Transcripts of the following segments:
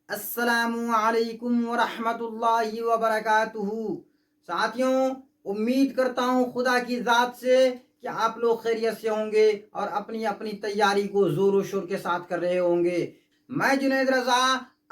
अस्सलामुअलैकुम वरहमतुल्लाहि वबरकातुहू। साथियों, उम्मीद करता हूँ खुदा की ज़ात से कि आप लोग खैरियत से होंगे और अपनी अपनी तैयारी को ज़ोर शोर के साथ कर रहे होंगे। मैं जुनैद रज़ा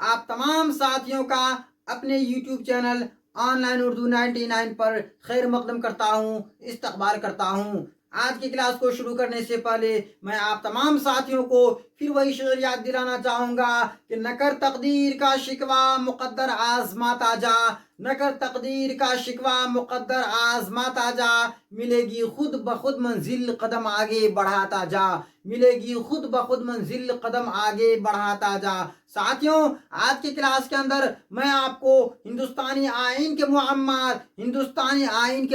आप तमाम साथियों का अपने यूट्यूब चैनल ऑनलाइन उर्दू 99 पर खैर मकदम करता हूँ, इस्तकबाल करता हूँ। आज की क्लास को शुरू करने से पहले मैं आप तमाम साथियों को फिर वही शेर याद दिलाना चाहूँगा कि न कर तकदीर का शिकवा मुकद्दर आजमाता जा, न कर तकदीर का शिकवा मुकद्दर आजमाता जा, मिलेगी खुद ब खुद मंजिल कदम आगे बढ़ाता जा, मिलेगी खुद ब खुद मंजिल कदम आगे बढ़ाता जा। साथियों, आज की क्लास के अंदर मैं आपको हिंदुस्तानी आइन के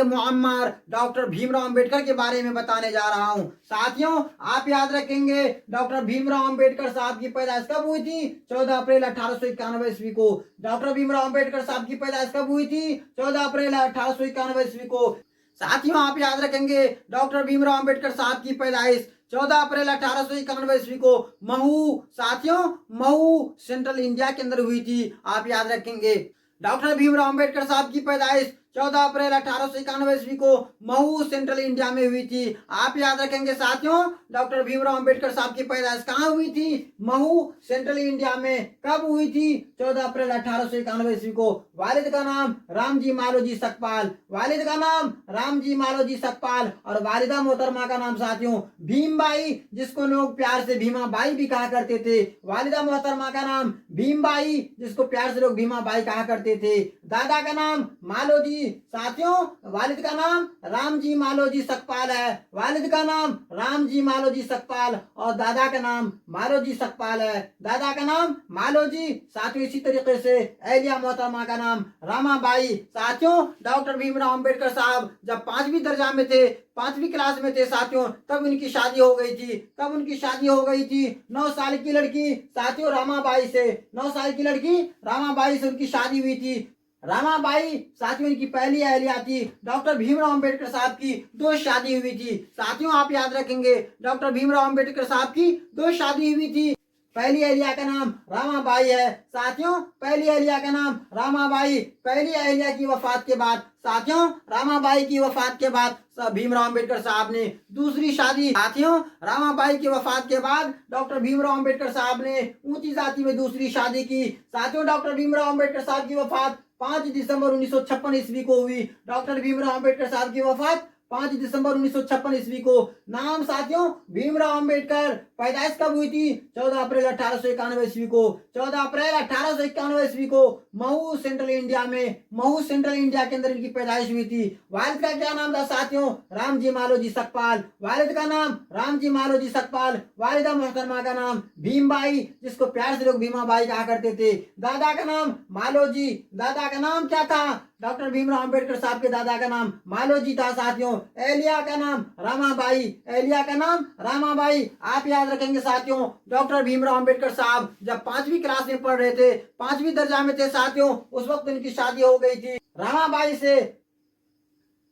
मुअम्मर डॉक्टर भीमराव अंबेडकर के बारे में बताने जा रहा हूँ। साथियों, आप याद रखेंगे डॉक्टर भीमराव अंबेडकर साहब की पैदाइश कब हुई थी? 14 अप्रैल 1891 ईस्वी को। डॉक्टर भीमराव अंबेडकर साहब की पैदाइश कब हुई थी? 14 अप्रैल 1891 ईस्वी को। साथियों, आप याद रखेंगे डॉक्टर भीमराव अंबेडकर साहब की पैदाइश 14 अप्रैल 1891 ईस्वी को महू, साथियों, महू सेंट्रल इंडिया के अंदर हुई थी। आप याद रखेंगे डॉक्टर भीमराव अंबेडकर साहब की पैदाइश 14 अप्रैल 1891 ईस्वी को महू सेंट्रल इंडिया में हुई थी। आप याद रखेंगे साथियों, डॉक्टर भीमराव अंबेडकर साहब की पैदाइश कहाँ हुई थी? महू सेंट्रल इंडिया में। कब हुई थी? 14 अप्रैल 1891 ईस्वी को। वालिद का नाम रामजी मालोजी सकपाल, वालिद का नाम रामजी मालोजी सकपाल और वालिदा मोहतरमा का नाम साथियों भीमबाई, जिसको लोग प्यार से भीमा बाई भी कहा करते थे। वालिदा मोहतरमा का नाम भीमबाई, जिसको प्यार से लोग भीमा बाई कहा करते थे। दादा का नाम मालोजी। साथियों, वालिद का नाम रामजी मालोजी सकपाल है, वालिद का नाम रामजी मालोजी सकपाल और दादा का नाम मालोजी सकपाल है, दादा का नाम मालोजी। साथियों, इसी तरीके से एलिया मोहतरमा का नाम रामाबाई। साथियों, डॉक्टर भीमराव अंबेडकर साहब जब 5वीं दर्जा में थे, 5वीं क्लास में थे साथियों, तब उनकी शादी हो गई थी। तब उनकी शादी हो गई थी 9 साल की लड़की साथियों रामाबाई से, 9 साल की लड़की रामाबाई से उनकी शादी हुई थी। रामाबाई साथियों इनकी पहली अहलिया थी। डॉक्टर भीमराव अंबेडकर साहब की 2 शादी हुई थी। साथियों, आप याद रखेंगे डॉक्टर भीमराव अंबेडकर साहब की 2 शादी हुई थी। पहली अहलिया का नाम रामाबाई है। साथियों, पहली अहलिया का नाम रामाबाई। पहली अहलिया की वफात के बाद साथियों, रामाबाई की वफात के बाद भीमराव अंबेडकर साहब ने दूसरी शादी, साथियों, रामाबाई की वफात के बाद डॉक्टर भीमराव अंबेडकर साहब ने ऊंची जाति में दूसरी शादी की। साथियों, डॉक्टर भीमराव अंबेडकर साहब की वफात 5 दिसंबर 1956 ईस्वी को हुई। डॉक्टर भीमराव अंबेडकर साहब की वफात 5 दिसंबर 1956 ईस्वी को। नाम साथियों भीमराव अंबेडकर। पैदाइश कब हुई थी? 14 अप्रैल 1891 ईस्वी को। 14 अप्रैल 1891 ईस्वी को महू सेंट्रल इंडिया में, महू सेंट्रल इंडिया के अंदर इनकी पैदाइश हुई थी। वालिद का क्या नाम था साथियों? रामजी मालोजी सकपाल, वालिद का नाम रामजी मालोजी सकपाल, वालिदा मोहतरमा का नाम भीमबाई, जिसको प्यार से लोग भीमा बाई कहा करते थे। दादा का नाम मालोजी। दादा का नाम क्या था? डॉक्टर भीमराव अंबेडकर साहब के दादा का नाम मालोजी था साथियों। एलिया का नाम रामाबाई, एलिया का नाम रामाबाई। आप याद रखेंगे साथियों, डॉक्टर भीमराव अंबेडकर साहब जब 5वीं क्लास में पढ़ रहे थे, 5वीं दर्जा में थे साथियों, उस वक्त उनकी शादी हो गई थी रामाबाई से।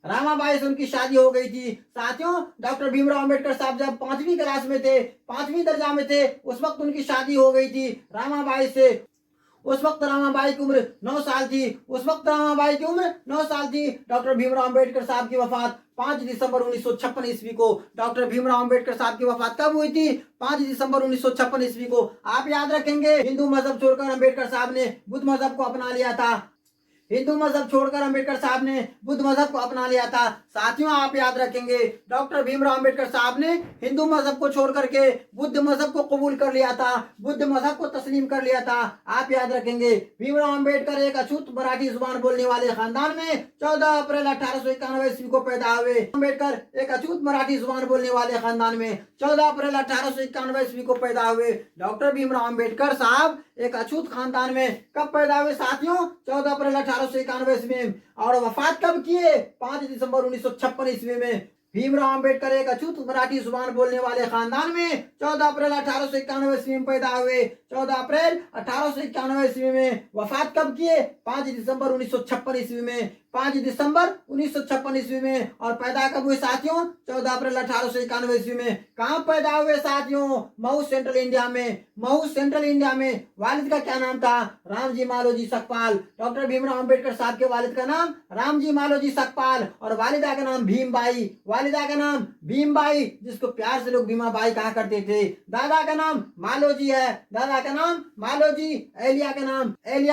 रामाबाई से उनकी शादी हो गई थी। साथियों, डॉक्टर भीमराव अंबेडकर साहब जब 5वीं क्लास में थे, 5वीं दर्जा में थे, उस वक्त उनकी शादी हो गई थी रामाबाई से। उस वक्त रामाबाई की उम्र 9 साल थी। उस वक्त रामाबाई की उम्र 9 साल थी। डॉक्टर भीमराव अंबेडकर साहब की वफात 5 दिसंबर 1956 ईस्वी को। डॉक्टर भीमराव अंबेडकर साहब की वफात कब हुई थी? 5 दिसंबर 1956 ईस्वी को। आप याद रखेंगे हिंदू मजहब छोड़कर अंबेडकर साहब ने बुद्ध मजहब को अपना लिया था। हिंदू मजहब छोड़कर अंबेडकर साहब ने बुद्ध मजहब को अपना लिया था। साथियों, आप याद रखेंगे डॉक्टर भीमराव अंबेडकर साहब ने हिंदू मजहब को छोड़ करके बुद्ध मजहब को कबूल कर लिया था, बुद्ध मजहब को तस्लीम कर लिया था। आप याद रखेंगे भीमराव अंबेडकर एक अछूत मराठी जुबान बोलने वाले खानदान में 14 अप्रैल 1891 ईस्वी को पैदा हुए। अंबेडकर एक अछूत मराठी जुबान बोलने वाले खानदान में 14 अप्रैल 1891 ईस्वी को पैदा हुए। डॉक्टर भीमराव अंबेडकर साहब एक अछूत खानदान में कब पैदा हुए साथियों? 14 अप्रैल 1891 ईस्वी में। और वफात कब किए? 5 दिसंबर 1956 ईस्वी में। भीमराव अंबेडकर एक अछूत मराठी जुबान बोलने वाले खानदान में 14 अप्रैल 1891 ईस्वी में पैदा हुए। 14 अप्रैल 1891 ईस्वी में। वफात कब किए? 5 दिसंबर 1956 ईस्वी में। 5 दिसंबर 1956 ईस्वी में। और पैदा कब हुए साथियों? 14 अप्रैल 1891 ईस्वी में। कहाँ पैदा हुए साथियों? मऊ सेंट्रल इंडिया में। मऊ सेंट्रल इंडिया में। वालिद का क्या नाम था? रामजी मालोजी सकपाल। डॉक्टर भीमराव अंबेडकर साहब के वालिद का नाम रामजी मालोजी सकपाल और वालिदा का नाम भीमबाई। वालिदा का नाम भीमबाई, जिसको प्यार से लोग भीमाबाई कहा करते थे। दादा का नाम मालोजी है। दादा का नाम मालोजी। एलिया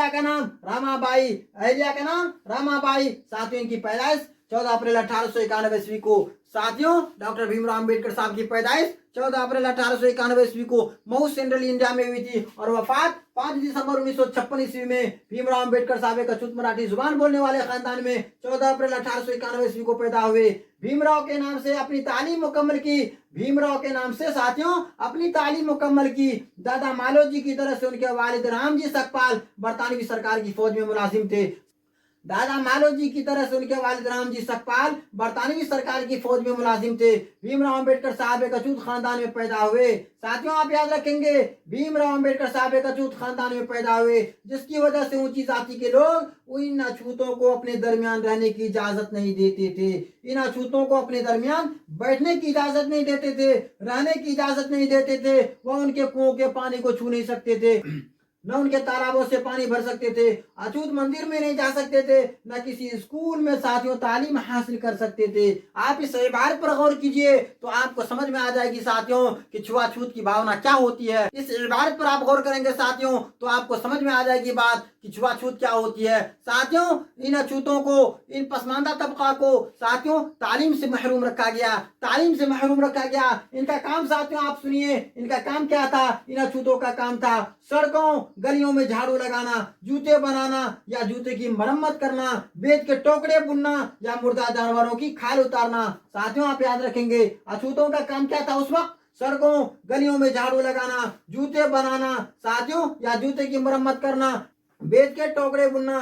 का नाम रामाबाई। एलिया का नाम रामाबाई। साथियों, इनकी पैदाइश 14 अप्रैल 1891 ईस्वी को। साथियों, डॉक्टर भीमराव अंबेडकर साहब की पैदाइश 14 अप्रैल 1891 ईस्वी को मऊ सेंट्रल इंडिया में हुई थी और वफात 5 दिसंबर 1956 ईस्वी में। भीमराव अंबेडकर साहब एक अछूत मराठी जुबान बोलने वाले खानदान में 14 अप्रैल 1891 ईस्वी को पैदा हुए। भीमराव के नाम से अपनी तालीम मुकम्मल की। भीमराव के नाम से साथियों अपनी तालीम मुकम्मल की। दादा मालोजी की तरफ से उनके वालिद रामजी सकपाल बरतानवी सरकार की फौज में मुलाजिम थे। दादा मालोजी की तरह से उनके वालिद रामजी सकपाल बरतानवी सरकार की फौज में मुलाजिम थे। भीमराव अंबेडकर साहब एक अछूत खानदान में पैदा हुए। साथियों, आप याद रखेंगे, भीमराव अंबेडकर साहब एक अछूत खानदान में पैदा हुए, जिसकी वजह से ऊंची जाति के लोग इन अछूतों को अपने दरमियान रहने की इजाजत नहीं देते थे। इन अछूतों को अपने दरमियान बैठने की इजाजत नहीं देते थे, रहने की इजाजत नहीं देते थे। वह उनके कुओं के पानी को छू नहीं सकते थे, न उनके तालाबों से पानी भर सकते थे, अछूत मंदिर में नहीं जा सकते थे, न किसी स्कूल में साथियों तालीम हासिल कर सकते थे। आप इस इबारत पर गौर कीजिए तो आपको समझ में आ जाएगी साथियों कि छुआछूत की भावना क्या होती है। इस इबारत पर आप गौर करेंगे साथियों तो आपको समझ में आ जाएगी बात कि छुआछूत क्या होती है। साथियों, इन अछूतों को, इन पसमानदा तबका को साथियों तालीम से महरूम रखा गया। तालीम से महरूम रखा गया। इनका काम साथियों आप सुनिए, इनका काम क्या था? इन अछूतों का काम था सड़कों गलियों में झाड़ू लगाना, जूते बनाना या जूते की मरम्मत करना, बेच के टोकरे बुनना या मुर्दा जानवरों की खाल उतारना। साथियों, आप याद रखेंगे अछूतों का काम क्या था उस वक्त? सड़कों गलियों में झाड़ू लगाना, जूते बनाना साथियों या जूते की मरम्मत करना, बेच के टोकरे बुनना।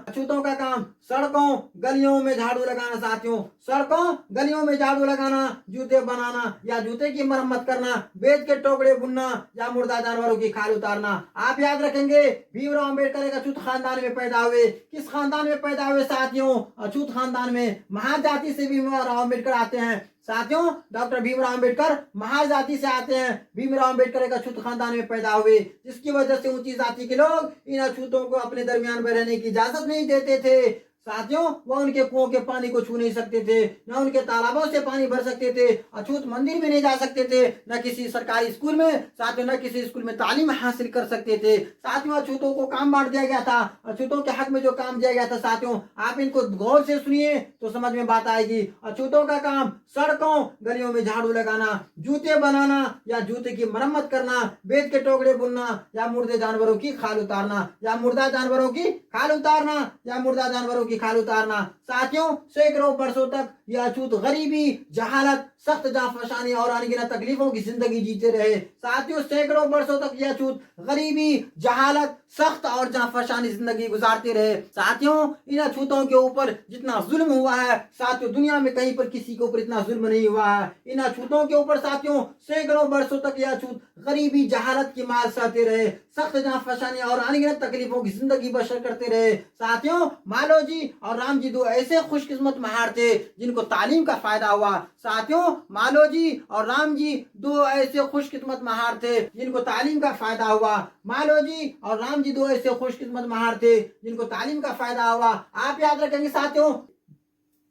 अछूतों का काम सड़कों गलियों में झाड़ू लगाना साथियों, सड़कों गलियों में झाड़ू लगाना, जूते बनाना या जूते की मरम्मत करना, बेच के टोकरे बुनना या मुर्दा जानवरों की खाल उतारना। आप याद रखेंगे भीमराव अंबेडकर एक अछूत खानदान में पैदा हुए। किस खानदान में पैदा हुए साथियों? अछूत खानदान में। महार जाति से भीमराव अंबेडकर आते हैं साथियों। डॉक्टर भीमराव अंबेडकर महार जाति से आते हैं। भीमराव अंबेडकर एक अछूत खानदान में पैदा हुए, जिसकी वजह से ऊंची जाति के लोग इन अछूतों को अपने दरमियान में रहने की इजाजत नहीं देते थे। साथियों, वह उनके कुओं के पानी को छू नहीं सकते थे, न उनके तालाबों से पानी भर सकते थे, अछूत मंदिर में नहीं जा सकते थे, न किसी सरकारी स्कूल में साथियों न किसी स्कूल में तालीम हासिल कर सकते थे। साथियों, अछूतों को काम बांट दिया गया था। अछूतों के हक में जो काम दिया गया था साथियों आप इनको गौर से सुनिए तो समझ में बात आएगी। अछूतों का काम सड़कों गलियों में झाड़ू लगाना, जूते बनाना या जूते की मरम्मत करना, बेच के टोकरे बुनना या मुर्दे जानवरों की खाल उतारना या मुर्दा जानवरों की खाल उतारना या मुर्दा जानवरों की खाल उतारना। साथियों, सैकड़ों वर्षों तक यह अछूत गरीबी, जहालत, सख्त जाफशानी और अनगिनत तकलीफों की जिंदगी जीते रहे। साथियों, सैकड़ों वर्षों तक यह अछूत गरीबी, जहालत, सख्त और जाफशानी जिंदगी गुजारते रहे। साथियों, इन अछूतों के ऊपर जितना जुल्म हुआ है साथियों दुनिया में कहीं पर किसी के ऊपर इतना जुल्म नहीं हुआ है। इन अछूतों के ऊपर साथियों सैकड़ों वर्षों तक यह अछूत गरीबी, जहालत की मार सहते रहे, सख्त जाफशानी और अनगिनत तकलीफों की जिंदगी बसर करते रहे। साथियों, मालोजी और रामजी दो ऐसे खुशकिस्मत महार थे जिनको तालीम का फायदा हुआ। साथियों, मालोजी और रामजी दो ऐसे खुशकिस्मत महार थे जिनको तालीम का फायदा हुआ। मालोजी और रामजी दो ऐसे खुशकिस्मत महार थे जिनको तालीम का फायदा हुआ। आप याद रखेंगे साथियों,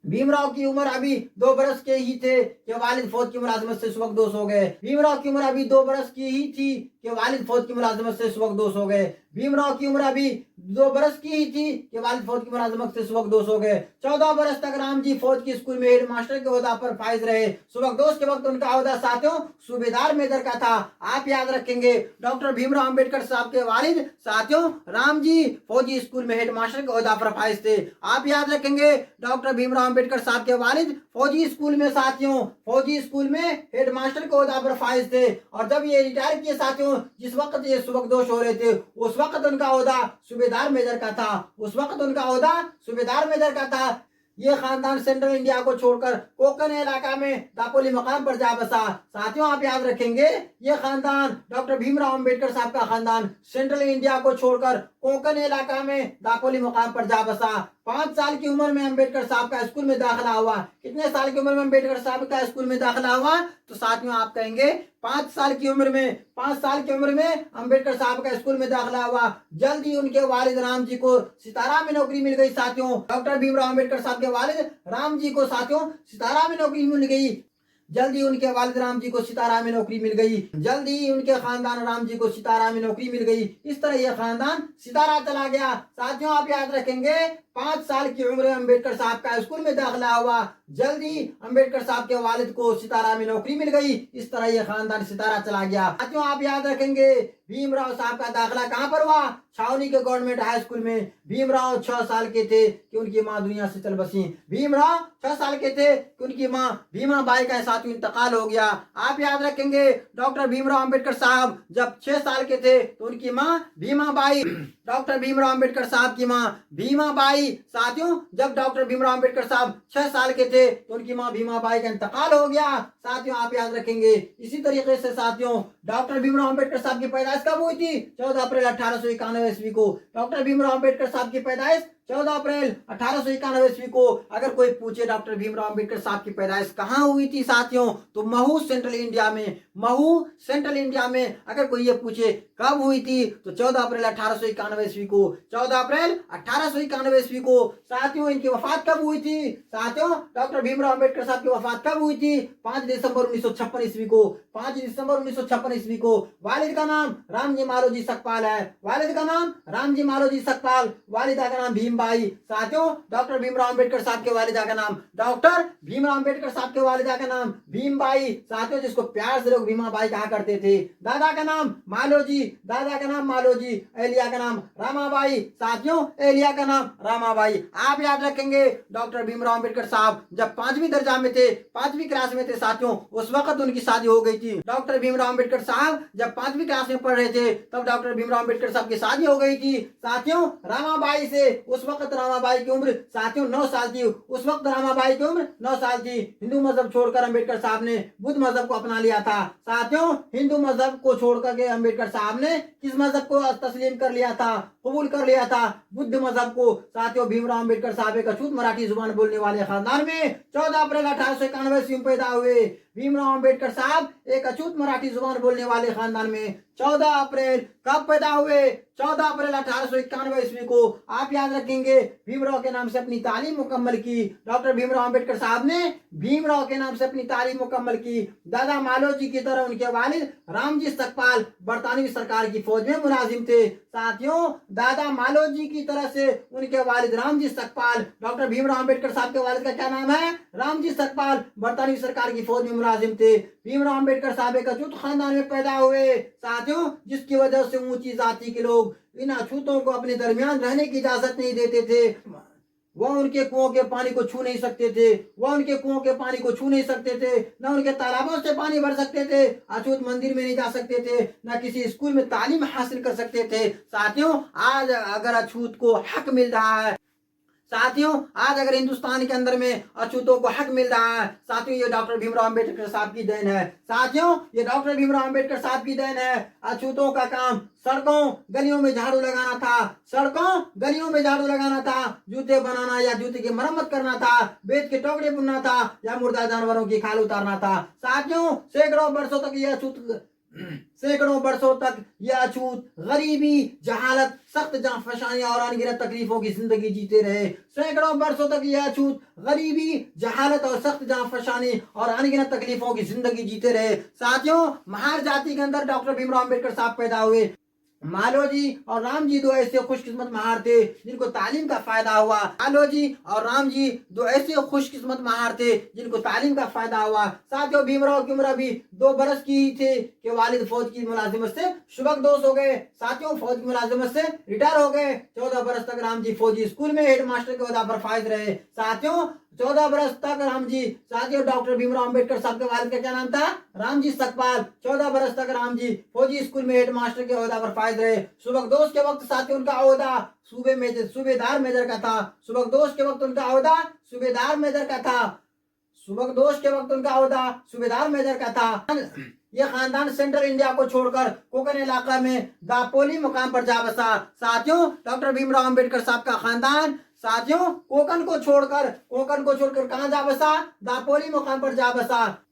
भीमराव की उम्र अभी 2 बरस के ही थे कि वालिद फौज की मुलाजमत से सुबकदोश हो गए। भीमराव की उम्र अभी 2 बरस की ही थी कि वालिद फौज की मुलाजमत से सुबकदोश हो गए। भीमराव की उम्र अभी 2 बरस की ही थी कि वालिद फौज की मुलाजमत से सुबकदोश हो गए। 14 बरस तक रामजी फौज की स्कूल में हेड मास्टर के ओहदा पर फाइज रहे। सुबकदोश के वक्त उनका ओहदा साथियों सूबेदार मेजर का था। आप याद रखेंगे डॉक्टर भीमराव अंबेडकर साहब के वालिद साथियों रामजी फौजी स्कूल में हेड मास्टर के ओहदा पर फाइज थे। आप याद रखेंगे डॉक्टर भीमराव अंबेडकर साहब के वालिद फौजी स्कूल में साथियों फौजी स्कूल में हेड मास्टर के ओहदा पर फाइज थे। और जब ये रिटायर किए साथियों, जिस वक्त ये सुबकदोश हो रहे थे उस वक्त उनका ओहदा सूबेदार मेजर का था। उस वक्त उनका ओहदा सूबेदार मेजर का था। ये खानदान सेंट्रल इंडिया को छोड़कर कोंकण इलाका में दापोली मकाम पर जा बसा। साथियों आप याद रखेंगे, ये खानदान डॉक्टर भीमराव अंबेडकर साहब का खानदान सेंट्रल इंडिया को छोड़कर कोंकण इलाका में दापोली मकाम पर जा बसा। 5 साल की उम्र में अंबेडकर साहब का स्कूल में दाखिला हुआ। कितने साल की उम्र में अंबेडकर साहब का स्कूल में दाखिला हुआ? तो साथियों आप कहेंगे 5 साल की उम्र में। 5 साल की उम्र में अंबेडकर साहब का स्कूल में दाखिला हुआ। जल्द ही उनके वालिद राम जी को सितारा में नौकरी मिल गई। साथियों डॉक्टर भीमराव अंबेडकर साहब के वालिद राम जी को साथियों सितारा में नौकरी मिल गई। जल्दी उनके वालिद राम जी को सितारा में नौकरी मिल गई। जल्दी उनके खानदान राम जी को सितारा में नौकरी मिल गई। इस तरह यह खानदान सितारा चला गया। साथियों आप याद रखेंगे, 5 साल की उम्र में अंबेडकर साहब का स्कूल में दाखिला हुआ। जल्दी अंबेडकर साहब के वालिद को सितारा में नौकरी मिल गई। इस तरह यह खानदान सितारा चला गया। साथियों आप याद रखेंगे, भीमराव साहब का दाखिला कहाँ पर हुआ? छावनी के गवर्नमेंट हाई स्कूल में। भीमराव 6 साल के थे कि उनकी माँ दुनिया से चल बसी। भीमराव 6 साल के थे कि उनकी माँ भीमा बाई का साथियों इंतकाल हो गया। आप याद रखेंगे, डॉक्टर भीमराव अंबेडकर साहब जब 6 साल के थे तो उनकी माँ भीमा बाई, डॉक्टर भीमराव अंबेडकर साहब की माँ भीमा बाई। साथियों जब डॉक्टर भीमराव अंबेडकर साहब 6 साल के थे तो उनकी माँ भीमा बाई का इंतकाल हो गया। साथियों आप याद रखेंगे, इसी तरीके से साथियों डॉक्टर भीमराव अंबेडकर साहब की पैदाइश कब हुई थी? 14 अप्रैल 1891 ईस्वी को। डॉक्टर भीमराव अंबेडकर साहब की पैदाइश 14 अप्रैल 1891 ईस्वी को। अगर कोई पूछे डॉक्टर भीमराव अंबेडकर साहब की पैदाइश कहाँ हुई थी साथियों, तो महू सेंट्रल इंडिया में। महू सेंट्रल इंडिया में अगर कोई ये पूछे कब हुई थी तो 14 अप्रैल 1891 ईस्वी को। 14 अप्रैल 1891 ईस्वी को। साथियों इनकी वफात कब हुई थी? साथियों डॉक्टर भीमराव अंबेडकर साहब की वफात कब हुई थी? 5 दिसंबर 1956 ईस्वी को। 5 दिसंबर 1956 ईस्वी को। वालिद का नाम रामजी मालोजी सकपाल है। वालिद का नाम रामजी मालोजी सकपाल। वालिदा का नाम भीमबाई। साथियों डॉक्टर भीमराव अंबेडकर साहब के वालिदा का नाम डॉक्टर भीमराव अंबेडकर साहब के वालिदा का नाम भीमबाई। साथियों जिसको प्यार से लोग भीमाबाई कहा करते थे। दादा का नाम मालोजी। दादा का नाम मालोजी। एलिया का नाम रामाबाई। साथियों एलिया का नाम रामाबाई। आप याद रखेंगे, डॉक्टर भीमराव अंबेडकर साहब जब 5वीं दर्जा में थे, 5वीं क्लास में थे साथियों, उस वक्त उनकी शादी हो गई थी। डॉक्टर भीमराव अंबेडकर साहब जब 5वीं क्लास में पढ़ रहे थे तब डॉक्टर भीमराव अंबेडकर साहब की शादी हो गई थी। साथियों रामाबाई से उस वक्त रामाबाई की उम्र साथियों 9 साल थी। उस वक्त रामाबाई की उम्र 9 साल थी। हिंदू मजहब छोड़कर अंबेडकर साहब ने बुद्ध मजहब को अपना लिया था। साथियों हिंदू मजहब को छोड़कर के अंबेडकर साहब ने किस मजहब को तस्लीम कर लिया था, कबूल कर लिया था? बुद्ध मजहब को। साथियों भीमराव अंबेडकर साहब एक अछूत मराठी जुबान बोलने वाले खानदान में 14 अप्रैल 1891 ईस्वी में पैदा हुए। भीमराव अंबेडकर साहब एक अछूत मराठी जुबान बोलने वाले खानदान में 14 अप्रैल कब पैदा हुए? 14 अप्रैल 1891 ईस्वी को। आप याद रखेंगे, भीमराव के नाम से अपनी तालीम मुकम्मल की। डॉक्टर भीमराव अंबेडकर साहब ने भीमराव के नाम से अपनी तालीम मुकम्मल की। दादा मालोजी की तरह उनके वालिद रामजी सकपाल बरतानवी सरकार की फौज में मुलाजिम थे। साथियों दादा मालोजी की तरह से उनके वालिद रामजी सकपाल, डॉक्टर भीमराव अंबेडकर साहब के वालिद का क्या नाम है? रामजी सकपाल बरतानवी सरकार की फौज में मुलाजिम थे। भीमराव अंबेडकर साहब एक अछूत खानदान में पैदा हुए साथियों, जिसकी वजह से ऊंची जाति के लोग इन अछूतों को अपने दरमियान रहने की इजाजत नहीं देते थे। वह उनके कुओं के पानी को छू नहीं सकते थे। वह उनके कुओं के पानी को छू नहीं सकते थे, न उनके तालाबों से पानी भर सकते थे। अछूत मंदिर में नहीं जा सकते थे, न किसी स्कूल में तालीम हासिल कर सकते थे। साथियों आज अगर अछूत को हक मिल रहा है, साथियों आज अगर हिंदुस्तान के अंदर में अछूतों को हक मिल रहा है, साथियों ये डॉक्टर भीमराव अंबेडकर साहब की देन है। साथियों ये डॉक्टर भीमराव अंबेडकर साहब की देन है। अछूतों का काम सड़कों गलियों में झाड़ू लगाना था। सड़कों गलियों में झाड़ू लगाना था, जूते बनाना या जूते की मरम्मत करना था, बेच के टोकरे बुनना था या मुर्दा जानवरों की खाल उतारना था। साथियों सैकड़ों वर्षों तक यह अछूत सैकड़ों वर्षों तक यह अछूत गरीबी, जहालत, सख्त जांफशानियां और अनगिनत तकलीफों की जिंदगी जीते रहे। सैकड़ों वर्षों तक यह अछूत गरीबी, जहालत और सख्त जांफशानी और अनगिनत तकलीफों की जिंदगी जीते रहे। साथियों महार जाति के अंदर डॉक्टर भीमराव अंबेडकर साहब पैदा हुए। मालोजी और रामजी दो ऐसे खुशकिस्मत महार थे जिनको तालीम का फायदा हुआ। मालोजी और रामजी दो ऐसे खुशकिस्मत महार थे जिनको तालीम का फायदा हुआ। साथियों भीमराव की उम्र अभी 2 बरस की ही थे कि वालिद फौज की मुलाजिमत से सुबकदोश हो गए। साथियों फौज की मुलाजिमत से रिटायर हो गए। 14 बरस तक रामजी फौजी स्कूल में हेड मास्टर के ओहदा पर फायज रहे। साथियों 14 बरस तक राम जी, साथियों डॉक्टर भीमराव अंबेडकर साहब के वालिद का क्या नाम था? राम जी सकपाल। 14 बरस तक राम जी फौजी स्कूल में हेड मास्टर के ओहदा पर फायज रहे। सुबकदोश के वक्त साथियों उनका ओहदा सूबेदार मेजर का था। सुबकदोश के वक्त उनका ओहदा सूबेदार मेजर का था। सुबकदोश के वक्त उनका ओहदा सूबेदार मेजर का था। यह खानदान सेंट्रल इंडिया को छोड़कर कोकन इलाका में दापोली मुकाम पर जा बसा। साथियों डॉक्टर भीमराव अंबेडकर साहब का खानदान साथियों कोकन को छोड़कर कहां जा बसा? दापोली मुकाम पर जा बसा।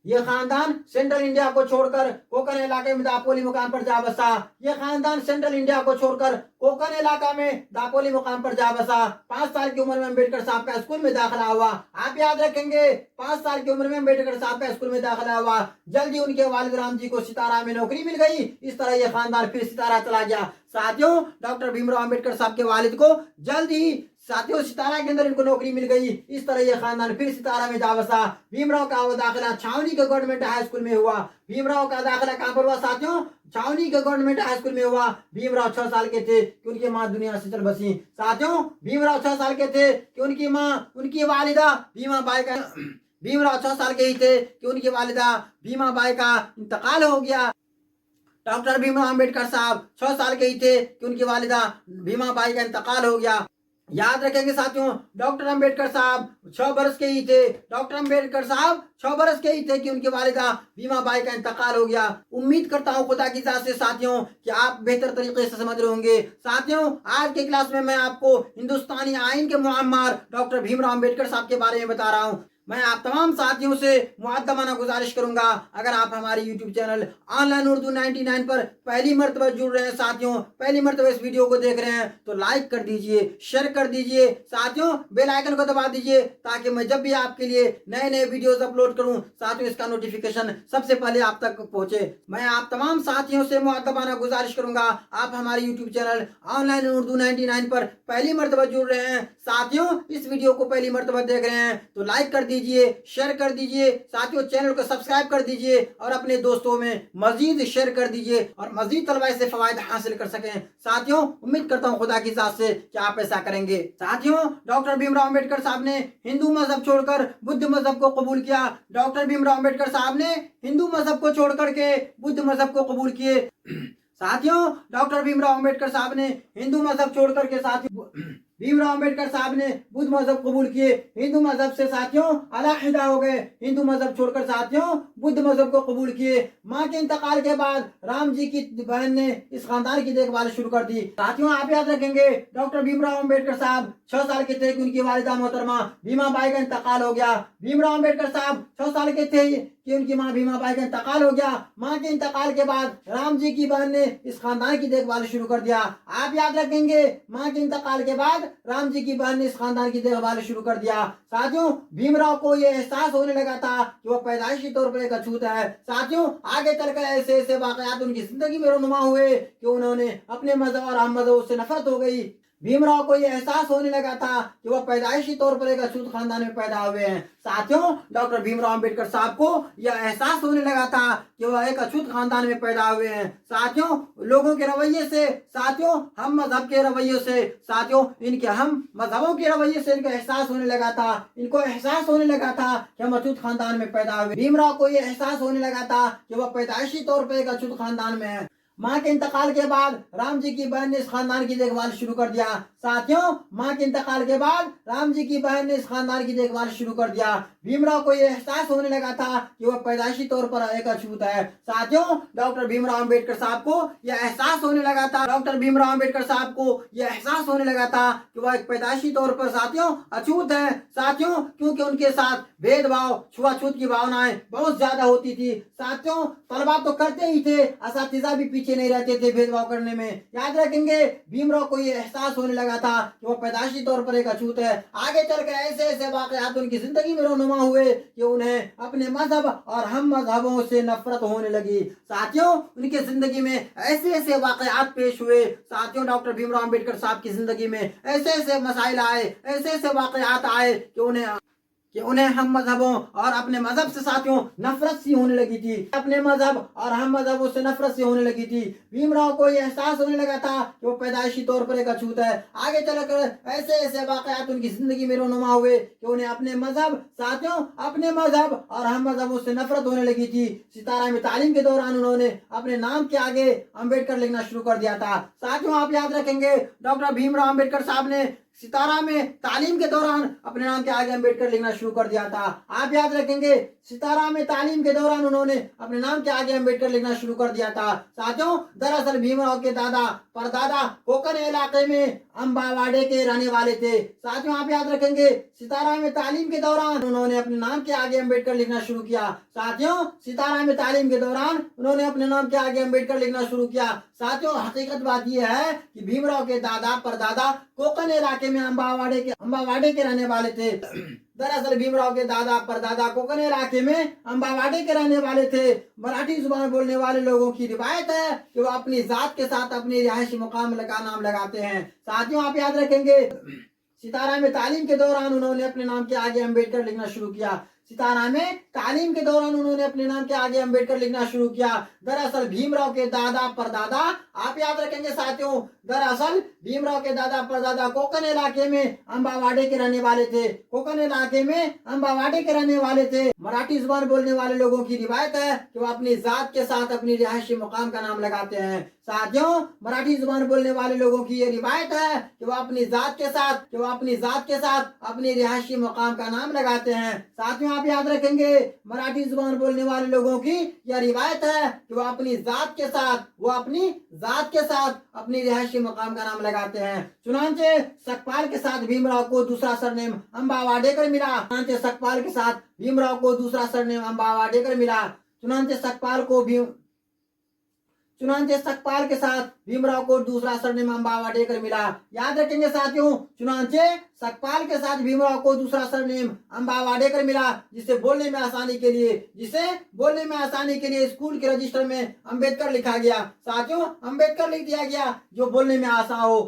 यह खानदान सेंट्रल इंडिया को छोड़कर कोकन इलाके में दापोली मुकाम पर जा बसा। यह खानदान सेंट्रल इंडिया को छोड़कर कोकन इलाका में दापोली मुकाम पर जा बसा। 5 साल की उम्र में अंबेडकर साहब का स्कूल में दाखिला हुआ। आप याद रखेंगे 5 साल की उम्र में अंबेडकर साहब का स्कूल में दाखिला हुआ। जल्दी उनके वालिद राम जी को सितारा में नौकरी मिल गई। इस तरह यह खानदान फिर सितारा चला गया। साथियों डॉक्टर भीमराव अंबेडकर साहब के वालिद को जल्द ही साथियों सितारा के अंदर इनको नौकरी मिल गई। इस तरह यह खानदान फिर सितारा में जा बसा। भीमराव का दाखिला छावनी के गवर्नमेंट हाई स्कूल में हुआ। भीमराव का दाखिला कहां पर हुआ साथियों? छावनी के गवर्नमेंट हाई स्कूल में हुआ। भीमराव 6 साल के थे कि उनकी मां दुनिया से चल बसी। साथियों भीमराव 6 साल के थे कि उनकी मां, उनकी वालिदा भीमाबाई का भीमराव 6 साल के ही थे कि उनकी वालिदा भीमाबाई का इंतकाल हो गया। डॉक्टर भीमराव अंबेडकर साहब 6 साल के ही थे कि उनकी वालिदा भीमाबाई का इंतकाल हो गया। याद रखेंगे साथियों डॉक्टर अंबेडकर साहब 6 बरस के ही थे। डॉक्टर अंबेडकर साहब 6 बरस के ही थे कि उनकी वालिदा भीमाबाई का इंतकाल हो गया। उम्मीद करता हूं खुदा की इजाजत से साथियों कि आप बेहतर तरीके से समझ रहे होंगे। साथियों आज के क्लास में मैं आपको हिंदुस्तानी आइन के मुअम्मर डॉक्टर भीमराव अंबेडकर साहब के बारे में बता रहा हूं। मैं आप तमाम साथियों से मुअद्दबाना गुजारिश करूंगा, अगर आप हमारे YouTube चैनल ऑनलाइन उर्दू 99 पर पहली मर्तबा जुड़ रहे हैं साथियों, पहली मर्तबा इस वीडियो को देख रहे हैं तो लाइक कर दीजिए, शेयर कर दीजिए साथियों, बेल आइकन को दबा दीजिए ताकि मैं जब भी आपके लिए नए नए वीडियोस अपलोड करूं साथियों इसका नोटिफिकेशन सबसे पहले आप तक पहुंचे। मैं आप तमाम साथियों से मुअद्दबाना गुजारिश करूंगा, आप हमारे YouTube चैनल ऑनलाइन उर्दू 99 पर पहली मर्तबा जुड़ रहे हैं साथियों, इस वीडियो को पहली मर्तबा देख रहे हैं तो लाइक कर दीजिए, शेयर कर दीजिए साथियों, चैनल को सब्सक्राइब कर दीजिए और अपने दोस्तों में मजीद शेयर कर दीजिए और मजीद तलबा से फवायद हासिल कर सकें। साथियों उम्मीद करता हूं खुदा की इजाजत से कि आप ऐसा करेंगे। साथियों डॉक्टर भीमराव अंबेडकर साहब ने हिंदू मजहब छोड़कर बुद्ध मजहब को कबूल किया। डॉक्टर भीमराव अंबेडकर साहब ने हिंदू मजहब को छोड़कर के बुद्ध मजहब को कबूल किए। साथियों डॉक्टर भीमराव अंबेडकर साहब ने हिंदू मजहब छोड़कर के साथियों भीमराव अंबेडकर साहब ने बुद्ध मजहब कबूल किए। हिंदू मजहब से साथियों अलहदा हो गए, हिंदू मजहब छोड़कर साथियों बुद्ध मजहब को कबूल किए। मां के इंतकाल के बाद राम जी की बहन ने इस खानदान की देखभाल शुरू कर दी। साथियों आप याद रखेंगे डॉक्टर भीमराव अंबेडकर साहब 6 साल के थे कि उनकी वालिदा मोहतरमा भीमाबाई का इंतकाल हो गया। भीमराव अंबेडकर साहब 6 साल के थे कि उनकी मां भीमाबाई का इंतकाल हो गया। मां के इंतकाल के बाद राम जी की बहन ने इस खानदान की देखभाल शुरू कर दिया। आप याद रखेंगे मां के इंतकाल के बाद राम जी की बहन ने इस खानदान की देखभाल शुरू कर दिया। साथियों भीमराव को यह एहसास होने लगा था कि वह पैदाइशी तौर पर एक अछूत है। साथियों आगे चलकर ऐसे ऐसे वाकयात उनकी जिंदगी में रोनुमा हुए कि उन्होंने अपने मजहब और हम मजहब से नफरत हो गई। भीमराव को यह एहसास होने लगा था कि वह पैदाइशी तौर पर एक अछूत खानदान में पैदा हुए हैं। साथियों डॉक्टर भीमराव अंबेडकर साहब को यह एहसास होने लगा था कि वह एक अछूत खानदान में पैदा हुए हैं। साथियों लोगों के रवैये से, साथियों हम मजहब के रवैये से, साथियों इनके हम मजहबों के रवैये से इनको एहसास होने लगा था, इनको एहसास होने लगा था कि हम अछूत खानदान में पैदा हुए। भीमराव को यह एहसास होने लगा था कि वह पैदाइशी तौर पर एक अछूत खानदान में है। मां के इंतकाल के बाद राम जी की बहन ने इस खानदान की देखभाल शुरू कर दिया। साथियों मां के इंतकाल के बाद राम जी की बहन ने इस खानदान की देखभाल शुरू कर दिया। भीमराव को यह एहसास होने लगा था कि वह पैदाइशी तौर पर एक अछूत है। साथियों डॉक्टर भीमराव अंबेडकर साहब को यह एहसास होने लगा था, डॉक्टर भीमराव अंबेडकर साहब को यह एहसास होने लगा था कि वह एक पैदाइशी तौर पर साथियों अछूत है। साथियों क्योंकि उनके साथ भेदभाव, छुआछूत की भावनाएं बहुत ज्यादा होती थी। साथियों तलबा तो करते ही थे, असातिज़ा भी पीछे नहीं रहते थे भेदभाव करने में। याद रखेंगे भीमराव को यह एहसास होने लगा था कि वह पैदाइशी तौर पर एक अछूत है। आगे चलकर ऐसे ऐसे वाकयात उनकी जिंदगी में रोनुमा हुए कि उन्हें अपने मजहब और हम मजहबों से नफरत होने लगी। साथियों उनकी जिंदगी में ऐसे ऐसे वाकयात पेश हुए। साथियों डॉक्टर भीमराव अंबेडकर साहब की जिंदगी में ऐसे ऐसे मसाइल आए, ऐसे ऐसे वाकयात आए कि उन्हें कि उन्हें हम मजहबों और अपने मजहब से साथियों नफरत सी होने लगी थी। अपने मजहब और हम मजहबों से नफरत सी होने लगी थी। भीमराव को यह एहसास होने लगा था कि वो पैदाइशी तौर पर एक अछूत है। आगे चलकर ऐसे ऐसे वाकयात उनकी जिंदगी में रोनुमा हुए कि उन्हें अपने मजहब साथियों अपने मजहब और हम मजहबों से नफरत होने लगी थी। सितारा में तालीम के दौरान उन्होंने अपने नाम के आगे अम्बेडकर लिखना शुरू कर दिया था। साथियों आप याद रखेंगे डॉक्टर भीमराव अम्बेडकर साहब ने सितारा में तालीम के दौरान अपने नाम के आगे अम्बेडकर लिखना शुरू कर दिया था। आप याद रखेंगे सितारा में तालीम के दौरान उन्होंने अपने नाम के आगे अम्बेडकर लिखना शुरू कर दिया था। साथियों दरअसल भीमराव के दादा परदादा कोकन इलाके में अम्बावाड़े के रहने वाले थे। साथियों आप याद रखेंगे सितारा में तालीम के दौरान उन्होंने अपने नाम के आगे अम्बेडकर लिखना शुरू किया। साथियों सितारा में तालीम के दौरान उन्होंने अपने नाम के आगे अम्बेडकर लिखना शुरू किया। साथियों हकीकत बात यह है कि भीमराव के दादा परदादा कोकन इलाके में अम्बावाड़े के रहने वाले थे। दरअसल भीमराव के दादा परदादा कोकन इलाके में अम्बावाड़े के रहने वाले थे। मराठी जुबान बोलने वाले लोगों की रिवायत है कि वो अपनी जात के साथ अपनी रिहायशी मुकाम का नाम लगाते हैं। साथियों आप याद रखेंगे सितारा में तालीम के दौरान उन्होंने अपने नाम के आगे अम्बेडकर लिखना शुरू किया। सितारा में तालीम के दौरान उन्होंने अपने नाम के आगे अम्बेडकर लिखना शुरू किया। दरअसल भीमराव के दादा परदादा आप याद रखेंगे साथियों दरअसल भीमराव के दादा परदादा कोकन इलाके में अम्बावाड़े के रहने वाले थे। कोकन इलाके में अम्बावाड़े के रहने वाले थे। मराठी जुबान बोलने वाले लोगों की रिवायत है कि वो अपनी जात के साथ अपनी रिहायशी मुकाम का नाम लगाते हैं। साथियों मराठी जुबान बोलने वाले लोगों की ये रिवायत है कि वो अपनी जात के साथ अपनी रिहायशी मुकाम का नाम लगाते हैं। साथियों आप याद रखेंगे मराठी जुबान बोलने वाले लोगों की यह रिवायत है कि वो अपनी जात के साथ अपनी रिहायशी मुकाम का नाम लगाते हैं। चुनांचे सकपाल के साथ भीमराव को दूसरा सरनेम अम्बावाडेकर मिला। चुनांचे सकपाल के साथ भीमराव को दूसरा सरनेम अम्बावाडेकर मिला। चुनांचे सकपाल के साथ भीमराव को दूसरा सरनेम अम्बावाडेकर मिला। याद रखेंगे साथियों चुनांचे सकपाल के साथ भीमराव को दूसरा सरनेम अम्बावाडेकर मिला जिसे बोलने में आसानी के लिए स्कूल के रजिस्टर में अम्बेडकर लिखा गया। साथियों अम्बेडकर लिख दिया गया जो बोलने में आसान हो।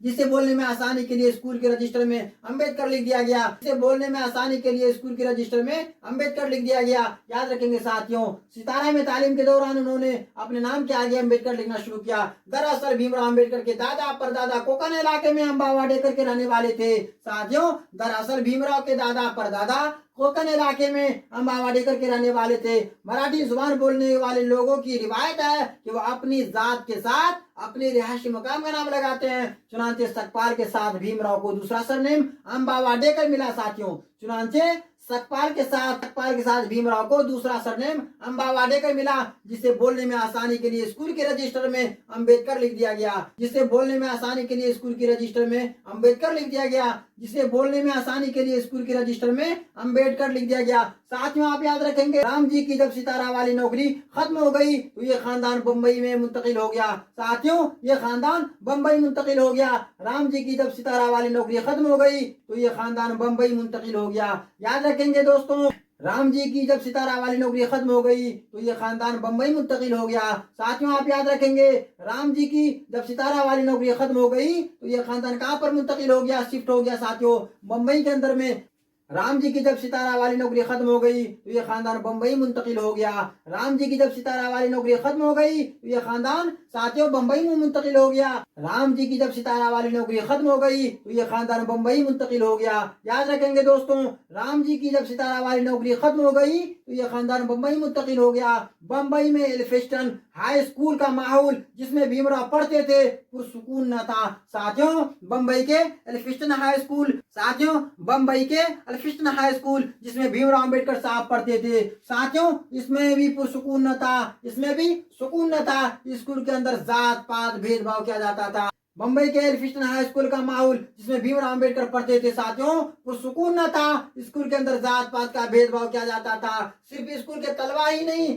जिसे बोलने में आसानी के लिए स्कूल के रजिस्टर में अम्बेडकर लिख दिया गया। जिसे बोलने में आसानी के लिए स्कूल के रजिस्टर में अम्बेडकर लिख दिया गया। याद रखेंगे साथियों सितारा में तालीम के दौरान उन्होंने अपने नाम के आगे अम्बेडकर लिखना शुरू किया। दरअसल भीमराव अम्बेडकर के दादा परदादा कोकन इलाके में अम्बावाडेकर के रहने वाले थे। साथियों दरअसल भीमराव के दादा परदादा कोकन इलाके में अम्बावाडेकर के रहने वाले थे। मराठी जुबान बोलने वाले लोगों की रिवायत है कि वो अपनी जात के साथ अपने रिहायशी मुकाम का नाम लगाते हैं। चुनांचे सकपाल के साथ भीमराव को दूसरा सरनेम अम्बावाडेकर मिला। साथियों चुनांचे सकपाल के साथ भीमराव को दूसरा सरनेम अम्बावाडेकर मिला जिसे बोलने में आसानी के लिए स्कूल के रजिस्टर में अम्बेडकर लिख दिया गया। जिसे बोलने में आसानी के लिए स्कूल के रजिस्टर में अम्बेडकर लिख दिया गया। जिसे बोलने में आसानी के लिए स्कूल के रजिस्टर में अम्बेडकर लिख दिया गया। साथियों आप याद रखेंगे राम जी की जब सितारा वाली नौकरी खत्म हो गई तो ये खानदान बम्बई में मुंतकिल हो गया। साथियों ये खानदान बम्बई मुंतकिल हो गया। राम जी की जब सितारा वाली नौकरी खत्म हो गई तो ये खानदान बम्बई मुंतकिल हो गया। याद रखेंगे दोस्तों राम जी की जब सितारा वाली नौकरी खत्म हो गई तो ये खानदान बम्बई मुंतकिल हो गया। साथियों आप याद रखेंगे राम जी की जब सितारा वाली नौकरी खत्म हो गई तो ये खानदान कहाँ पर मुंतकिल हो गया शिफ्ट हो गया। साथियों बम्बई के अंदर में राम जी की जब सितारा वाली नौकरी खत्म हो गई तो ये खानदान बम्बई मुंतकिल हो गया। राम जी की जब सितारा वाली नौकरी खत्म हो गई तो ये खानदान साथियों बम्बई में मुंतकिल हो गया। राम जी की जब सितारा वाली नौकरी खत्म हो गई तो ये खानदान बम्बई मुंतकिल हो गया। याद रखेंगे दोस्तों राम जी की जब सितारा वाली नौकरी खत्म हो गई तो ये खानदान बम्बई मुंतकिल हो गया। बम्बई में एल्फिंस्टन हाई स्कूल का माहौल जिसमें भीमराव पढ़ते थे पुरसुकून न था। साथियों बम्बई के एल्फिंस्टन हाई स्कूल जिसमें भीमराव अम्बेडकर साहब पढ़ते थे। साथियों इसमें भी पुरसुकून न था। स्कूल के अंदर जात पात भेदभाव किया जाता था। बम्बई के एल्फिंस्टन हाई स्कूल का माहौल जिसमें भीमराव अम्बेडकर पढ़ते थे साथियों पुरसुकून न था। स्कूल के अंदर जात पात का भेदभाव किया जाता था। सिर्फ स्कूल के तलबा ही नहीं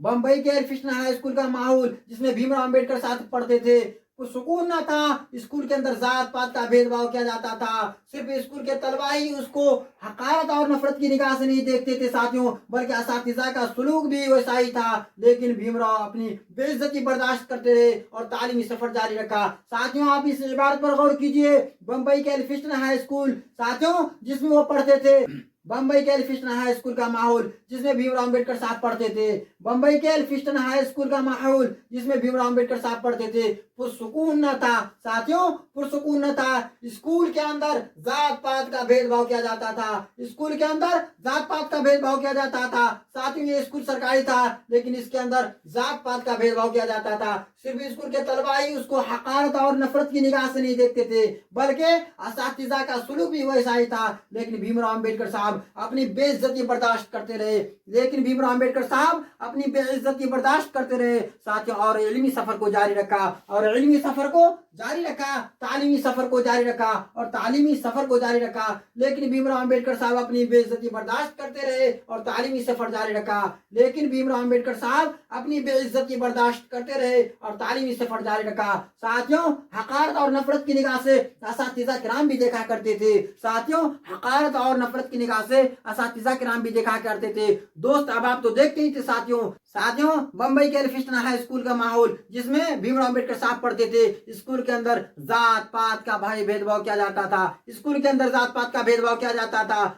बम्बई के एल्फिंस्टन हाई स्कूल का माहौल जिसमें भीमराव अम्बेडकर साथ पढ़ते थे सुकून न था। स्कूल के अंदर जात पात का भेदभाव किया जाता था। सिर्फ स्कूल के तलबा ही उसको हकारत और नफरत की निगाह से नहीं देखते थे साथियों बल्कि असातिज़ा का सलूक भी वैसा ही था। लेकिन भीमराव अपनी बेइज्जती बर्दाश्त करते रहे और तालीमी सफर जारी रखा। साथियों आप इस इबारत पर गौर कीजिए बम्बई के एल्फिंस्टन हाई स्कूल साथियों जिसमें वो पढ़ते थे बम्बई के एल्फिस्टन हाई स्कूल का माहौल जिसमें भीमराव अंबेडकर साहब पढ़ते थे। बम्बई के एल्फिस्टन हाई स्कूल का माहौल जिसमें भीमराव अंबेडकर साहब पढ़ते थे पुरसुकून न था। साथियों, पुरसुकून न था। स्कूल के अंदर जात पात का भेदभाव किया जाता था। स्कूल के अंदर जात पात का भेदभाव किया जाता था। साथियों, ये स्कूल सरकारी था लेकिन इसके अंदर जात पात का भेदभाव किया जाता था। सिर्फ स्कूल के तलबा ही उसको हकारत और नफरत की निगाह से नहीं देखते थे, बल्कि असातिज़ा का सुलूक भी वैसा ही था। लेकिन भीमराव अंबेडकर साहब अपनी बेइज्जती बर्दाश्त करते रहे। लेकिन भीमराव अंबेडकर साहब अपनी बेइज्जती बर्दाश्त करते रहे साथियों, और इल्मी सफर को जारी रखा, और इल्मी सफर को जारी रखा, तालीमी सफर को जारी रखा, और तालीमी सफर को जारी रखा। लेकिन भीमराव अंबेडकर साहब अपनी बेइज्जती बर्दाश्त करते रहे और तालीमी सफर जारी रखा। लेकिन भीमराव अंबेडकर साहब अपनी बेइज्जती बर्दाश्त करते रहे और तालीमी सफर जारी रखा। साथियों, हकारत और नफरत की निगाह से असातिज़ा किराम भी देखा करते थे। साथियों, हकारत और नफरत की निगाह से असातिज़ा किराम भी देखा करते थे। दोस्त, अब आप तो देखते ही थे साथियों, बम्बई के एल्फिस्टन हाई स्कूल का माहौल जिसमें भीमराव अंबेडकर साहब पढ़ते थे। स्कूल के अंदर जात पात का भाई भेदभाव किया जाता था। स्कूल के अंदर जात पात का भेदभाव किया जाता था।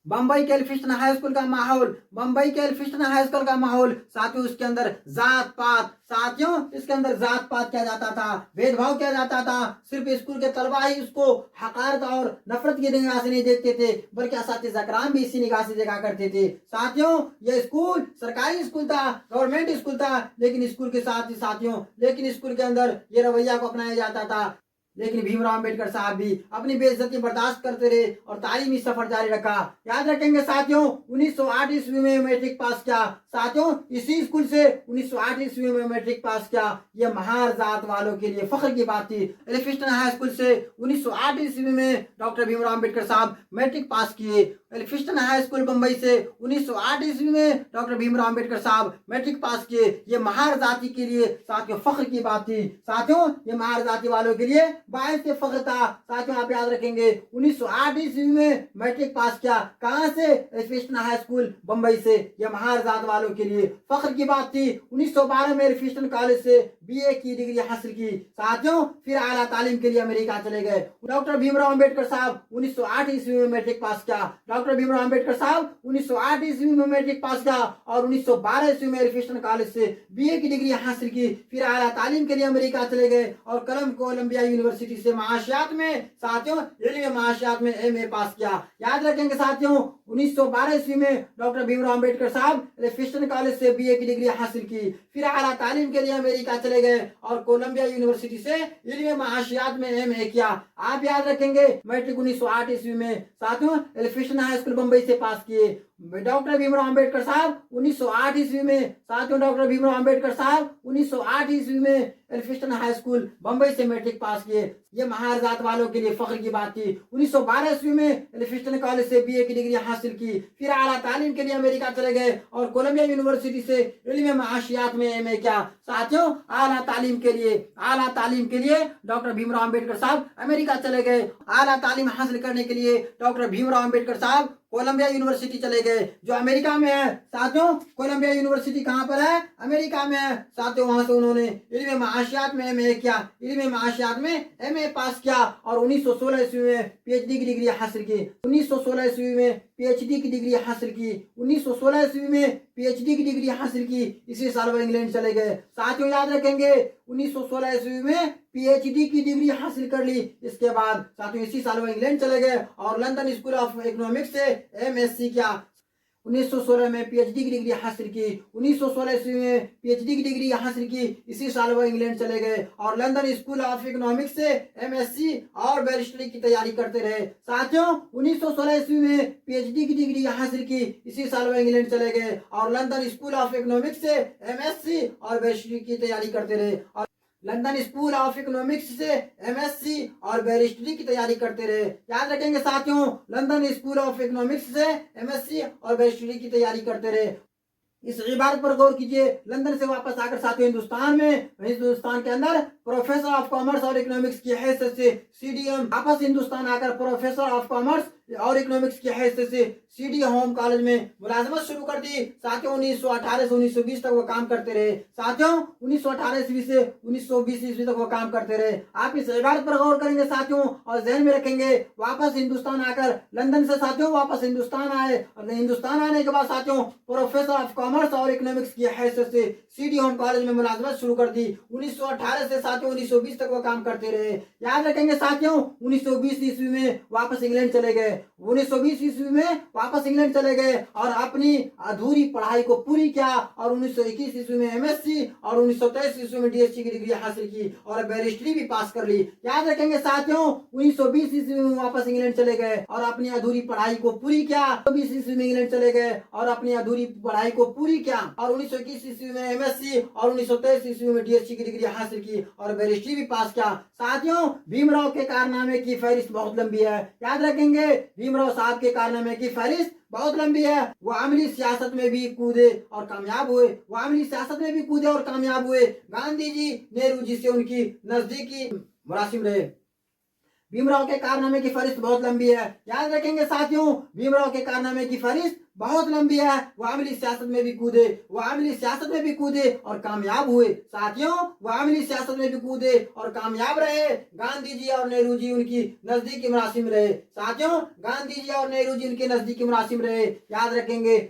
बम्बई के एल्फिस्टन हाई स्कूल का माहौल, बम्बई के एल्फिस्टन हाई स्कूल का माहौल साथियों, उसके अंदर जात पात, साथियों इसके अंदर जात पात किया जाता था, भेदभाव किया जाता था। सिर्फ स्कूल के तलबा ही उसको हकारत और नफरत की निगाह से नहीं देखते थे, बल्कि असातिज़ा किराम भी इसी निगाह से देखा करते थे। साथियों, यह स्कूल सरकारी स्कूल था, गवर्नमेंट स्कूल था, लेकिन स्कूल के साथ ही साथियों, लेकिन स्कूल के अंदर ये रवैया को अपनाया जाता था। लेकिन भीमराव अंबेडकर साहब भी अपनी बेइज्जती बर्दाश्त करते रहे और तालीमी सफर जारी रखा। याद रखेंगे साथियों, 1908 ईस्वी में मैट्रिक पास किया। साथियों, इसी स्कूल से 1908 ईस्वी में मैट्रिक पास किया। यह महार जात वालों के लिए फख्र की बात थी। एल्फिस्टन हाई स्कूल से 1908 ईस्वी में डॉक्टर भीमराव अंबेडकर साहब मैट्रिक पास किए। एल्फिस्टन हाई स्कूल बम्बई से 1908 ईस्वी में डॉक्टर भीमराव अंबेडकर साहब मैट्रिक पास किए। ये महार जाति के लिए साथियों फख्र की बात थी। साथियों, ये महार जाति वालों के लिए बायस फख्र था। साथियों, आप याद रखेंगे 1908 ईस्वी में मैट्रिक पास किया। कहां से? एल्फिस्टन हाई स्कूल बम्बई से। यह महार जात वालों के लिए फख्र की बात थी। 1912 में एल्फिस्टन कॉलेज से बीए की डिग्री हासिल की। साथियों, फिर आला तालीम के लिए अमेरिका चले गए। डॉक्टर भीमराव अंबेडकर साहब 1908 ईस्वी में मैट्रिक पास किया। डॉक्टर भीमराव अंबेडकर साहब 1908 ईस्वी में मैट्रिक पास किया और 1912 ईस्वी में एल्फिस्टन कॉलेज से बीए की डिग्री हासिल की। फिर आला तालीम के लिए अमेरिका चले गए और कोलंबिया यूनिवर्सिटी से माशियात में साथियों इल्म माशियात में एमए पास किया। याद रखेंगे साथियों, 1912 ईस्वी में डॉक्टर भीमराव अंबेडकर साहब एल्फिस्टन कॉलेज से बीए की डिग्री हासिल की। फिर आला तालीम के लिए अमेरिका चले गए और कोलंबिया यूनिवर्सिटी से इल्म माशियात में एमए किया। आप याद रखेंगे मैट्रिक 1908 ईस्वी में साथियों एल्फिस्टन हाई स्कूल बम्बई से पास किए। डॉक्टर भीमराव अंबेडकर साहब 1908 ईस्वी में साथियों डॉक्टर भीमराव अंबेडकर साहब 1908 ईस्वी में एल्फिस्टन हाई स्कूल बम्बई से मैट्रिक पास किए। ये महार जात वालों के लिए फख्र की बात थी। 1912 ईस्वी में एल्फिस्टन कॉलेज से बीए की डिग्री हासिल की। फिर आला तालीम के लिए अमेरिका चले गए और कोलंबिया यूनिवर्सिटी से इल्म माशियात में एमए किया। साथियों, आला तालीम के लिए डॉक्टर भीमराव अंबेडकर साहब अमेरिका चले गए। आला तालीम हासिल करने के लिए डॉक्टर भीमराव अंबेडकर साहब कोलंबिया यूनिवर्सिटी चले गए, जो अमेरिका में है। साथियों, कोलंबिया यूनिवर्सिटी कहां पर है? अमेरिका में है। साथियों, वहां से उन्होंने इल्म माशियात में एमए किया, इल्म माशियात में एमए पास किया और 1916 ईस्वी में पीएचडी की डिग्री हासिल की। 1916 ईस्वी में पीएचडी की डिग्री हासिल की। 1916 ईस्वी में पीएचडी की डिग्री हासिल की। इसी साल वो इंग्लैंड चले गए। साथियों, याद रखेंगे 1916 ईस्वी में पीएचडी की डिग्री हासिल कर ली। इसके बाद साथियों इसी साल वो इंग्लैंड चले गए और लंदन स्कूल ऑफ इकोनॉमिक्स से एमएससी किया। 1916 में पीएचडी की डिग्री हासिल की। 1916 ईस्वी में पीएचडी की डिग्री हासिल की। इसी साल वो इंग्लैंड चले गए और लंदन स्कूल ऑफ इकोनॉमिक्स से एमएससी और बैरिस्टरी की तैयारी करते रहे। साथियों, 1916 ईस्वी में पीएचडी की डिग्री हासिल की। इसी साल वो इंग्लैंड चले गए और लंदन स्कूल ऑफ इकोनॉमिक्स से एमएससी और बैरिस्टरी की तैयारी करते रहे और लंदन स्कूल ऑफ इकोनॉमिक्स से एमएससी और बैरिस्टरी की तैयारी करते रहे। याद रखेंगे साथियों, लंदन स्कूल ऑफ इकोनॉमिक्स से एमएससी और बैरिस्टरी की तैयारी करते रहे। इस इबारत पर गौर कीजिए। लंदन से वापस आकर साथियों हिंदुस्तान के अंदर प्रोफेसर ऑफ कॉमर्स और इकोनॉमिक्स की हैसियत से सीडीएम, वापस हिंदुस्तान आकर प्रोफेसर ऑफ कॉमर्स और इकोनॉमिक्स की हैसियत से सीडी होम कॉलेज में मुलाजमत शुरू कर दी। साथियों 1918 से 1920 तक वो काम करते रहे। साथियों 1918 ईस्वी से 1920 ईस्वी तक वो काम करते रहे। आप इस इबारत पर गौर करेंगे साथियों और ध्यान में रखेंगे। वापस हिंदुस्तान आकर लंदन से साथियों वापस हिंदुस्तान आए और हिंदुस्तान आने के बाद साथियों प्रोफेसर ऑफ कॉमर्स और इकोनॉमिक्स की हैसियत से सीडी होम कॉलेज में मुलाजमत शुरू कर दी। 1918 से साथियों 1920 तक वो काम करते रहे। याद रखेंगे साथियों 1920 ईस्वी में वापस इंग्लैंड चले गए। 1920 ईस्वी में वापस इंग्लैंड चले गए और अपनी अधूरी पढ़ाई को पूरी किया और 1921 ईस्वी में एमएससी और 1923 ईस्वी में डीएससी की डिग्री हासिल की और बैरिस्ट्री भी पास कर ली। याद रखेंगे साथियों 1920 ईस्वी में वापस इंग्लैंड चले गए और अपनी अधूरी पढ़ाई को पूरी किया। 1920 ईस्वी में इंग्लैंड चले गए और अपनी अधूरी पढ़ाई को पूरी किया और 1921 ईस्वी में एमएससी और 1923 ईस्वी में डीएससी की डिग्री हासिल की और बैरिस्ट्री भी पास किया। साथियों भीमराव के कारनामे की फहरिस्त बहुत लंबी है। याद रखेंगे भीमराव साहब के कारनामे की फहरिस्त बहुत लंबी है। वो अमली सियासत में भी कूदे और कामयाब हुए। वो अमली सियासत में भी कूदे और कामयाब हुए। गांधी जी नेहरू जी से उनकी नजदीकी मुरासिम रहे। भीमराव के कारनामे की फहरिस्त बहुत लंबी है। याद रखेंगे साथियों भीमराव के कारनामे की फहरिस्त बहुत लंबी है। वो अमली सियासत में भी कूदे, वो अमली सियासत में भी कूदे और कामयाब हुए। साथियों वो अमली सियासत में भी कूदे और कामयाब रहे। गांधी जी और नेहरू जी उनकी नजदीकी मुरासिम रहे। साथियों गांधी जी और नेहरू जी उनके नजदीकी मुरासिम रहे। याद रखेंगे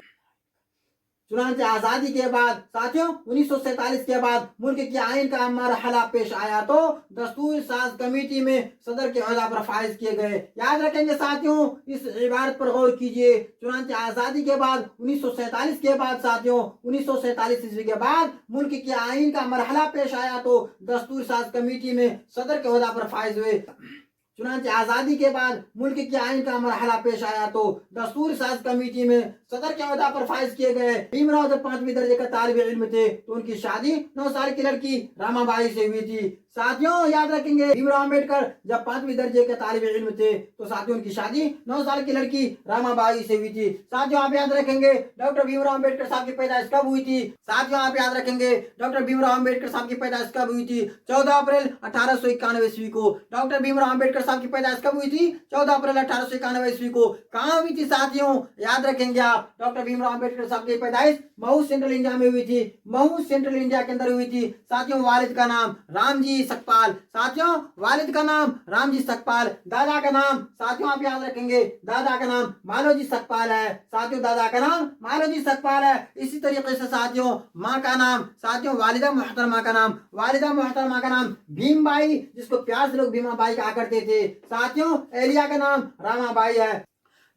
चुनांचे आजादी के बाद साथियों 1947 के बाद मुल्क की आइन का मरहला पेश आया तो दस्तूर साज कमेटी में सदर के ओहदा पर फाइज किए गए। याद रखेंगे साथियों इस इबारत पर गौर कीजिए। चुनांचे आजादी के बाद 1947 के बाद साथियों 1947 ईस्वी के बाद मुल्क की आइन का मरहला पेश आया तो दस्तूर साज कमेटी में सदर के ओहदा पर फाइज हुए। चुनांचे आजादी के बाद मुल्क की आइन का मरहला पेश आया तो दस्तूर साज कमेटी में सदर के ओहदा पर फाइज किए गए। भीमराव जब 5वीं दर्जे का तालिब इल्म थे तो उनकी शादी 9 साल की लड़की रामाबाई से हुई थी। साथियों याद रखेंगे भीमराव अम्बेडकर जब 5वीं दर्जे के तालिब इल्म थे तो साथियों उनकी शादी 9 साल की लड़की रामाबाई से हुई थी। साथियों आप याद रखेंगे डॉक्टर भीमराव अम्बेडकर साहब की पैदाइश कब हुई थी। साथियों आप याद रखेंगे डॉक्टर भीमराव अम्बेडकर साहब की पैदाइश कब हुई थी। 14 अप्रैल 1891 ईस्वी को डॉक्टर भीमराव अम्बेडकर साहब की पैदाइश कब हुई थी। 14 अप्रैल 1891 ईस्वी को। कहाँ हुई थी साथियों याद रखेंगे आप डॉक्टर भीमराव अम्बेडकर साहब की पैदाइश महू सेंट्रल इंडिया में हुई थी। महू सेंट्रल इंडिया के अंदर हुई थी। साथियों वालिद का नाम रामजी सकपाल। साथियों वालिद का नाम रामजी सकपाल। दादा का नाम साथियों आप याद रखेंगे दादा का नाम मालोजी सकपाल है। साथियों दादा का नाम मालोजी सकपाल है। इसी तरीके से साथियों माँ का नाम साथियों वालिदा मोहतरमा का नाम भीमबाई जिसको प्यार से लोग भीमाबाई कहा करते थे। साथियों एलिया का नाम रामाबाई है।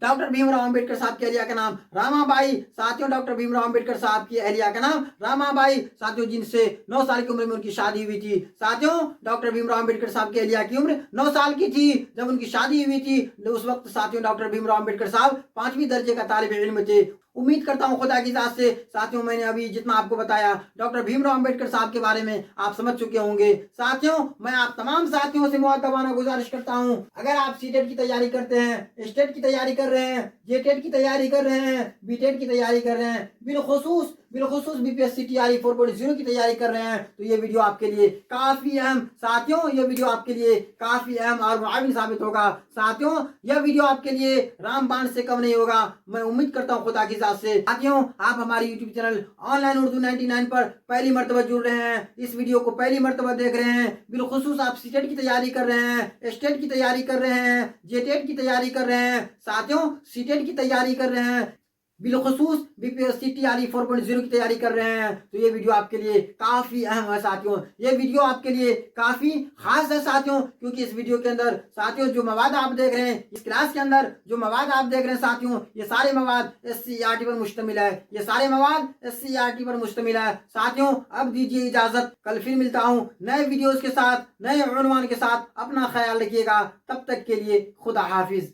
डॉक्टर भीमराव अम्बेडकर साहब की एहलिया का नाम रामाबाई। साथियों डॉक्टर भीमराव अम्बेडकर साहब की एहलिया का नाम रामाबाई। साथियों जिनसे 9 साल की उम्र में उनकी शादी हुई थी। साथियों डॉक्टर भीमराव अम्बेडकर साहब की एहलिया की उम्र 9 साल की थी जब उनकी शादी हुई थी। उस वक्त साथियों डॉक्टर भीमराव अम्बेडकर साहब 5वीं दर्जे का तालिब इल्म थे। उम्मीद करता हूं खुदा की जात से साथियों मैंने अभी जितना आपको बताया डॉक्टर भीमराव अम्बेडकर साहब के बारे में आप समझ चुके होंगे। साथियों मैं आप तमाम साथियों से मुअद्दबाना गुजारिश करता हूं अगर आप सीटेट की तैयारी करते हैं, स्टेट की तैयारी कर रहे हैं, जेटेट की तैयारी कर रहे हैं, बीटेट की तैयारी कर रहे हैं, बिलखुसूस बीपीएससी टीआरई 4.0 की तैयारी कर रहे हैं तो ये वीडियो आपके लिए काफी अहम साथियों ये वीडियो आपके लिए काफी अहम और मुआविन साबित होगा। साथियों यह वीडियो आपके लिए रामबाण से कम नहीं होगा। मैं उम्मीद करता हूँ खुदा की जात से। साथियों आप हमारे यूट्यूब चैनल ऑनलाइन उर्दू 99 पर पहली मर्तबा जुड़ रहे हैं, इस वीडियो को पहली मर्तबा देख रहे हैं। बिलखुसूस आप सीटेट की तैयारी कर रहे हैं, स्टेट की तैयारी कर रहे हैं, जेटेट की तैयारी कर रहे हैं, साथियों सीटेट की तैयारी कर रहे हैं, बिलखुसूस बीपीएससी टीआरई 4.0 की तैयारी कर रहे हैं तो ये वीडियो आपके लिए काफी अहम है साथियों। ये वीडियो आपके लिए काफी खास है साथियों क्योंकि इस वीडियो के अंदर साथियों जो मवाद आप देख रहे हैं, इस क्लास के अंदर जो मवाद आप देख रहे हैं साथियों ये सारे मवाद SCERT पर मुश्तमिल है। ये सारे मवाद SCERT पर मुश्तमिल है। साथियों अब दीजिए इजाजत, कल फिर मिलता हूँ नए वीडियोज के साथ, नए उन्वान के साथ। अपना ख्याल रखिएगा, तब तक के लिए खुदा हाफिज।